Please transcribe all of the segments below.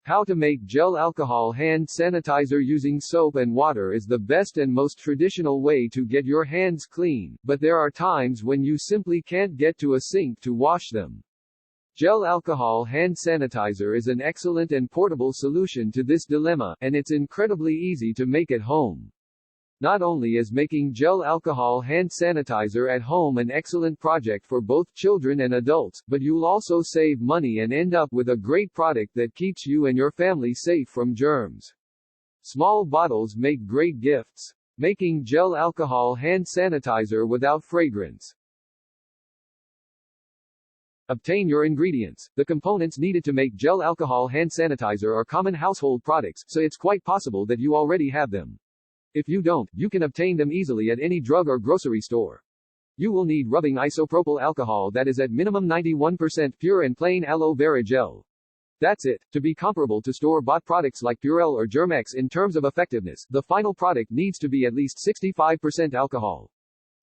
How to make gel alcohol hand sanitizer using soap and water is the best and most traditional way to get your hands clean, but there are times when you simply can't get to a sink to wash them. Gel alcohol hand sanitizer is an excellent and portable solution to this dilemma, and it's incredibly easy to make at home. Not only is making gel alcohol hand sanitizer at home an excellent project for both children and adults, but you'll also save money and end up with a great product that keeps you and your family safe from germs. Small bottles make great gifts. Making gel alcohol hand sanitizer without fragrance. Obtain your ingredients. The components needed to make gel alcohol hand sanitizer are common household products, so it's quite possible that you already have them. If you don't, you can obtain them easily at any drug or grocery store. You will need rubbing isopropyl alcohol that is at minimum 91% pure and plain aloe vera gel. That's it. To be comparable to store-bought products like Purell or Germ-X in terms of effectiveness, the final product needs to be at least 65% alcohol.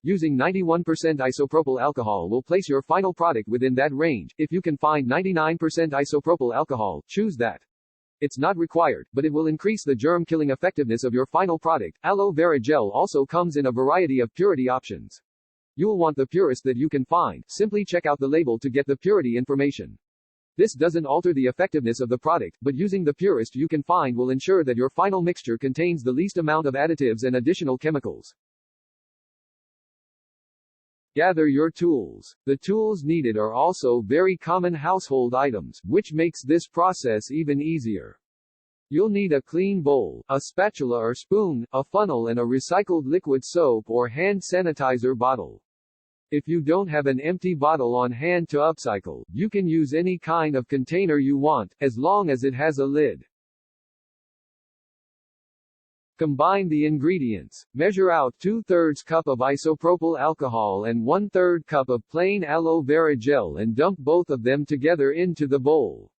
Using 91% isopropyl alcohol will place your final product within that range. If you can find 99% isopropyl alcohol, choose that. It's not required, but it will increase the germ-killing effectiveness of your final product. Aloe vera gel also comes in a variety of purity options. You'll want the purest that you can find. Simply check out the label to get the purity information. This doesn't alter the effectiveness of the product, but using the purest you can find will ensure that your final mixture contains the least amount of additives and additional chemicals. Gather your tools. The tools needed are also very common household items, which makes this process even easier. You'll need a clean bowl, a spatula or spoon, a funnel and a recycled liquid soap or hand sanitizer bottle. If you don't have an empty bottle on hand to upcycle, you can use any kind of container you want, as long as it has a lid. Combine the ingredients. Measure out 2/3 cup of isopropyl alcohol and 1/3 cup of plain aloe vera gel and dump both of them together into the bowl.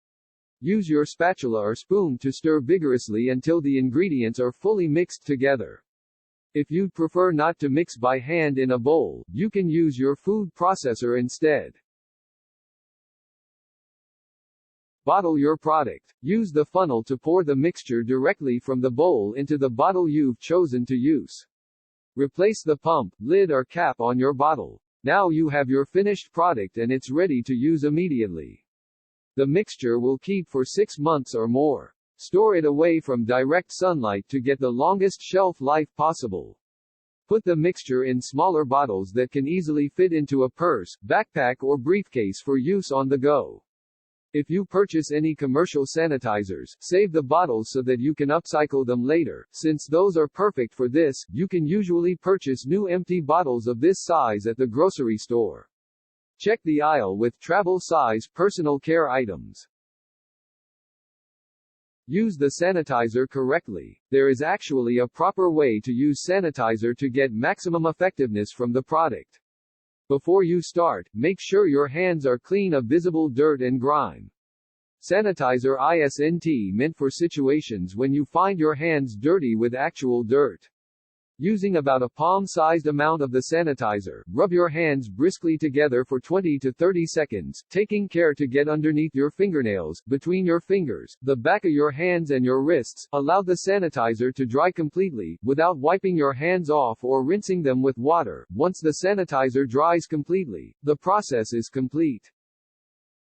Use your spatula or spoon to stir vigorously until the ingredients are fully mixed together. If you'd prefer not to mix by hand in a bowl, you can use your food processor instead. Bottle your product. Use the funnel to pour the mixture directly from the bowl into the bottle you've chosen to use. Replace the pump, lid or cap on your bottle. Now you have your finished product and it's ready to use immediately. The mixture will keep for 6 months or more. Store it away from direct sunlight to get the longest shelf life possible. Put the mixture in smaller bottles that can easily fit into a purse, backpack or briefcase for use on the go. If you purchase any commercial sanitizers, save the bottles so that you can upcycle them later. Since those are perfect for this, you can usually purchase new empty bottles of this size at the grocery store. Check the aisle with travel-size personal care items. Use the sanitizer correctly. There is actually a proper way to use sanitizer to get maximum effectiveness from the product. Before you start, make sure your hands are clean of visible dirt and grime. Sanitizer isn't meant for situations when you find your hands dirty with actual dirt. Using about a palm-sized amount of the sanitizer, rub your hands briskly together for 20 to 30 seconds, taking care to get underneath your fingernails, between your fingers, the back of your hands and your wrists. Allow the sanitizer to dry completely, without wiping your hands off or rinsing them with water. Once the sanitizer dries completely, the process is complete.